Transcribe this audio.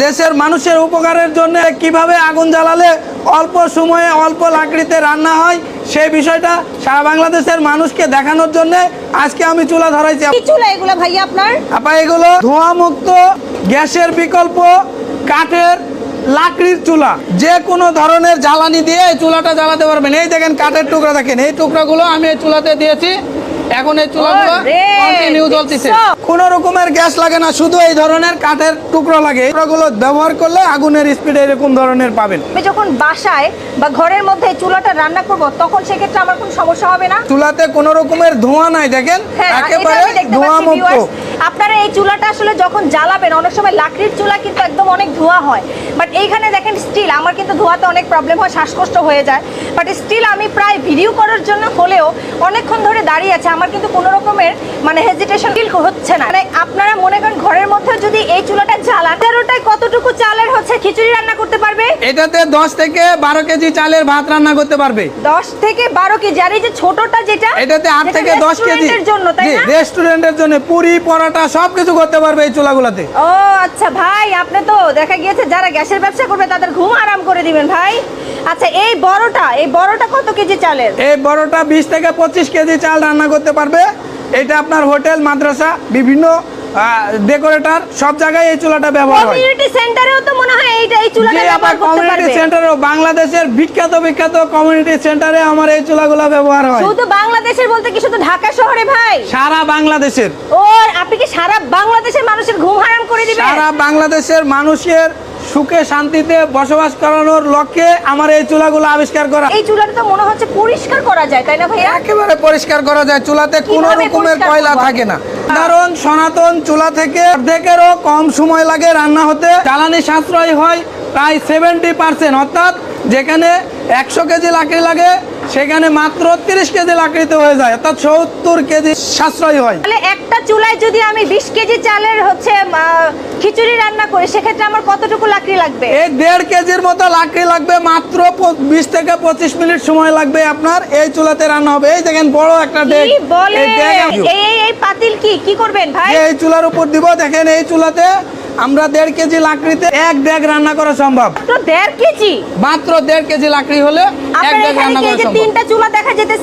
দেশের মানুষের উপকারের জন্য কিভাবে আগুন জ্বালালে অল্প সময়ে অল্প লাকড়িতে রান্না হয় সেই বিষয়টা সারা বাংলাদেশের মানুষকে দেখানোর জন্য আজকে আমি চুলা ধরাইছি। কি চুলা এগুলো ভাইয়া আপনার? আপা এগুলো ধোঁয়া মুক্ত গ্যাসের বিকল্প কাঠের লাকড়ির চুলা, যে কোনো ধরনের জ্বালানি দিয়ে এই চুলাটা জ্বালাতে পারবেন। এই দেখেন কাঠের টুকরা, দেখেন এই টুকরাগুলো আমি এই চুলাতে দিয়েছি। এখন এই চুলাগুলো কন্টিনিউ জ্বলতেছে, কোনো রকমের গ্যাস লাগে না, শুধু এই ধরনের কাঠের টুকরা লাগে। টুকরাগুলো ব্যবহার করলে আগুনের স্পিড এরকম ধরনের পাবেন। আমি যখন বাসায় বা ঘরের মধ্যে এই চুলাটা রান্না করব তখন সেক্ষেত্রে আমার কোনো সমস্যা হবে না? চুলাতে কোনো রকমের ধোঁয়া নাই, দেখেন একেবারে ধোঁয়া মুক্ত। আপনারা এই চুলাটা আসলে যখন জ্বালাবেন, অনেক সময় লাকড়ির চুলা কিন্তু একদম অনেক ধোঁয়া হয়, বাট এইখানে দেখেন স্টিল, আমার কিন্তু ধোঁয়াতে অনেক প্রবলেম হয়, শ্বাসকষ্ট হয়ে যায়, বাট স্টিল আমি প্রায় ভিডিও করার জন্য হলেও অনেকক্ষণ ধরে দাঁড়িয়ে আছে, আমার কিন্তু কোনো রকমের মানে হেজিটেশন ফিল হচ্ছে না। মানে আপনারা মনে করেন ঘরের মধ্যে যদি এই চুলাটা জ্বালান, তেরোটায় কতটুকু চালের হচ্ছে খিচুড়ি রান্না করতে পারবে? এটাতে 10 থেকে 12 কেজি চালের ভাত রান্না করতে পারবে। 10 থেকে 12 কেজি। আর এই যে ছোটটা যেটা, এটাতে 8 থেকে 10 কেজি জন্য, তাই না? রেস্টুরেন্টের জন্য পুরি পরোটা সবকিছু করতে পারবে এই চুলাগুলোতে। ও আচ্ছা ভাই, আপনি তো দেখা গিয়েছে যারা গ্যাসের ব্যবসা করবে তাদের ঘুম আরাম করে দিবেন ভাই। আচ্ছা এই বড়টা কত কেজি চালের? এই বড়টা 20 থেকে 25 কেজি চাল রান্না করতে পারবে। এটা আপনার হোটেল, মাদ্রাসা, বিভিন্ন ডেকোরেটর সব জায়গায় এই চুলাটা ব্যবহার হয়। কমিউনিটি সেন্টারেও তো মনে হয় এই চুলাটা ব্যবহার করতে পারবে। কমিউনিটি সেন্টারেও, বাংলাদেশের বিখ্যাত কমিউনিটি সেন্টারে আমার এই চুলাগুলো ব্যবহার হয়। শুধু বাংলাদেশের বলতে কি শুধু ঢাকা শহরে ভাই? সারা বাংলাদেশের। ও আপনি কি সারা বাংলাদেশের মানুষের ঘুম হারাম করে দিবেন? সারা বাংলাদেশের মানুষের সুখে শান্তিতে বসবাস করানোর লক্ষ্যে আমার এই চুলাগুলো আবিষ্কার করা। এই চুলাটা তো মনে হচ্ছে পরিষ্কার করা যায়, তাই না ভাইয়া? একেবারে পরিষ্কার করা যায়, চুলাতে কোনো রকমের কয়লা থাকে না। কারণ সনাতন চুলা থেকে অর্ধেকেরও কম সময় লাগে রান্না হতে। জ্বালানি সাশ্রয় হয় প্রায় 70%, অর্থাৎ যেখানে 100 কেজি লাকড়ি লাগে সেখানে মাত্র 30 কেজি লাকড়িতে হয়ে যায়, অর্থাৎ 70 কেজি সাশ্রয় হয়। তাহলে একটা চুলায় যদি আমি 20 কেজি চালের হচ্ছে খিচুড়ি রান্না করি, সেক্ষেত্রে আমার কতটুকু লাকড়ি লাগবে? এই 1.5 কেজির মতো লাকড়ি লাগবে, মাত্র 20 থেকে 25 মিনিট সময় লাগবে আপনার এই চুলাতে রান্না হবে। এই দেখেন বড় একটা ডেক। এই পাতিল কি করবেন ভাই? এই চুলার উপর দিব, দেখেন এই চুলাতে আমরা 1.5 কেজি লাকড়িতে এক ডেক রান্না করা সম্ভব। মাত্র 1.5 কেজি? মাত্র 1.5 কেজি লাকড়ি হলে এক ডেক রান্না করা সম্ভব। তিনটা চুলা দেখা যেতেছে,